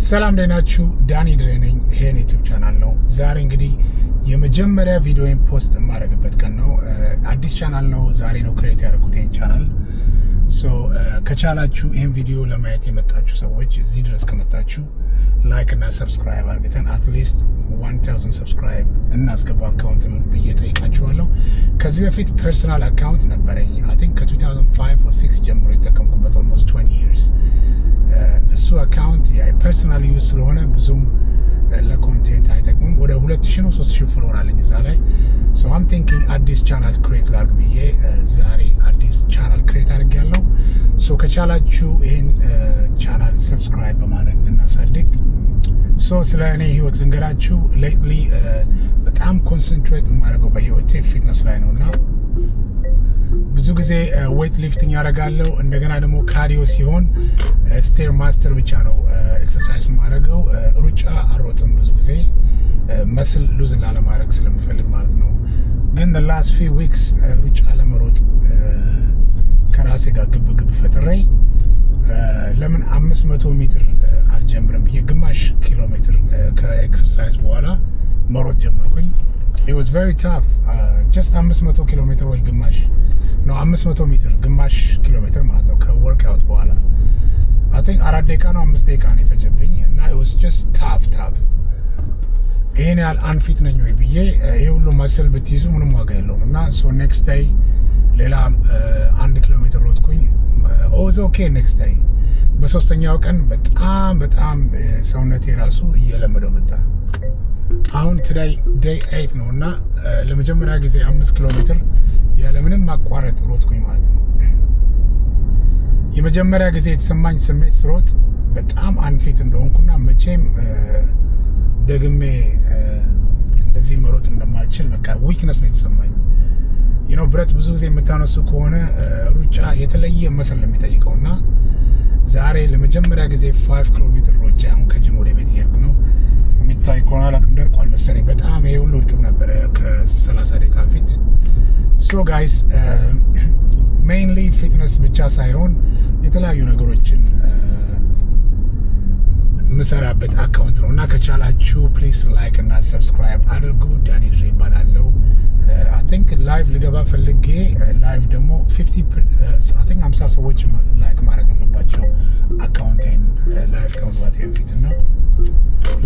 ሰላም ደናችሁ ዳኒ ድሬ ነኝ። ይሄን ዩቲዩብ ቻናል ነው። ዛሬ እንግዲህ የመጀመሪያ ቪዲዮን ፖስት የማደርግበት ቀን ነው። አዲስ ቻናል ነው። ዛሬ ነው ክሬት ያደረኩት ይሄን ቻናል። ከቻላችሁ ይሄን ቪዲዮ ለማየት የመጣችሁ ሰዎች እዚህ ድረስ ከመጣችሁ ላይክ እና ሰብስክራይብ አድርገን አትሊስት 1000 ሰብስክራይብ እናስገባ አካውንትን ብዬ ጠይቃችኋለሁ። ከዚህ በፊት ፐርሰናል አካውንት ነበረኝ። አይ ቲንክ ከ2005 or 6 ጀምሮ የተጠቀምኩበት almost 20 years። እሱ አካውንት የፐርሰናል ዩዝ ስለሆነ ብዙም ለኮንቴንት አይጠቅሙም። ወደ 2000 ነው 3000 ፎሎወር አለኝ እዛ ላይ። ሶ አም ቲንኪንግ አዲስ ቻናል ክሬት ላድርግ ብዬ ዛሬ አዲስ ቻናል ክሬት አድርጌያለሁ። ሶ ከቻላችሁ ይሄን ቻናል ሰብስክራይብ በማድረግ እናሳድግ። ሶ ስለ እኔ ህይወት ልንገራችሁ። ሌትሊ በጣም ኮንሰንትሬት የማደርገው በህይወቴ ፊትነስ ላይ ነውና ብዙ ጊዜ ዌት ሊፍቲንግ ያደርጋለሁ። እንደገና ደግሞ ካርዲዮ ሲሆን ስቴር ማስተር ብቻ ነው ኤክሰርሳይዝ የማደርገው። ሩጫ አልሮጥም ብዙ ጊዜ መስል ሉዝ ላለማድረግ ስለምፈልግ ማለት ነው። ግን the last few weeks ሩጫ ለመሮጥ ከራሴ ጋር ግብ ፈጥሬ ለምን 500 ሜትር አልጀምርም ብዬ ግማሽ ኪሎ ሜትር ከኤክሰርሳይዝ በኋላ መሮጥ ጀመርኩኝ። it was very tough. just 500 ኪሎ ሜትር ወይ ግማሽ ነው 500 ሜትር ግማሽ ኪሎ ሜትር ማለት ነው ከወርክአውት በኋላ I think 4 ደቂቃ ነው 5 ደቂቃ ነው የፈጀብኝ እና it was just tough። ይሄን ያህል አንፊት ነኝ ወይ ብዬ ይሄ ሁሉ መስል ብትይዙ ምንም ዋጋ የለውም እና so next day ሌላ 1 ኪሎ ሜትር ሮጥኩኝ። was okay next day። በሶስተኛው ቀን በጣም ሰውነቴ ራሱ እየለመደው መጣ። አሁን today day 8 ነው እና ለመጀመሪያ ጊዜ 5 ኪሎ ሜትር ያለምንም ማቋረጥ ሮጥኩኝ ማለት ነው። የመጀመሪያ ጊዜ የተሰማኝ ስሜት ስሮጥ በጣም አንፊት እንደሆንኩና መቼም ደግሜ እንደዚህ መሮጥ እንደማልችል በቃ ዊክነስ ነው የተሰማኝ። ብረት ብዙ ጊዜ የምታነሱ ከሆነ ሩጫ የተለየ መሰል ነው የሚጠይቀውና ዛሬ ለመጀመሪያ ጊዜ 5 ኪሎ ሜትር ሮጬ አሁን ከጂም ወደ ቤት እየሄድኩ ነው። የሚታይ ከሆነ አላውቅም፣ ደርቋል መሰለኝ በጣም ይሄ ሁሉ እርጥብ ነበረ ከ30 ደቂቃ ፊት። ሶ ጋይስ ሜይንሊ ፊትነስ ብቻ ሳይሆን የተለያዩ ነገሮችን የምሰራበት አካውንት ነው እና ከቻላችሁ ፕሊስ ላይክ እና ሰብስክራይብ አድርጉ። ዳኒ ድሬ ይባላለሁ። አይ ቲንክ ላይቭ ልገባ ፈልጌ ላይቭ ደግሞ 50 ሰዎች ላይክ ማድረግ አለባቸው አካውንቴን ላይቭ ከመግባቴ በፊት እና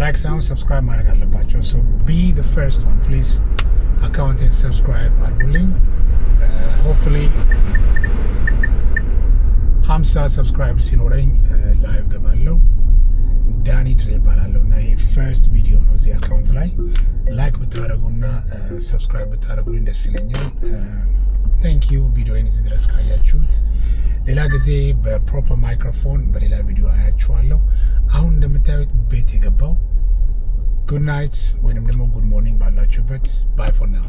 ላይክ ሳይሆን ሰብስክራይብ ማድረግ አለባቸው። ሶ ቢ ዘ ፈርስት ዋን ፕሊዝ አካውንቴን ሰብስክራይብ አድርጉልኝ። ሆፕፉሊ 50 ሰብስክራይብ ሲኖረኝ ላይቭ ገባለሁ። ዳኒ ድሬ ይባላለሁ እና ይሄ ፈርስት ቪዲዮ ነው እዚህ አካውንት ላይ። ላይክ ብታደርጉና ሰብስክራይብ ብታደርጉልኝ ደስ ይለኛል። ታንክ ዩ ቪዲዮውን እዚህ ድረስ ካያችሁት። ሌላ ጊዜ በፕሮፐር ማይክሮፎን በሌላ ቪዲዮ አያችኋለሁ። አሁን እንደምታዩት ቤት የገባው ጉድ ናይት ወይንም ደግሞ ጉድ ሞርኒንግ ባላችሁበት። ባይ ፎር ናው።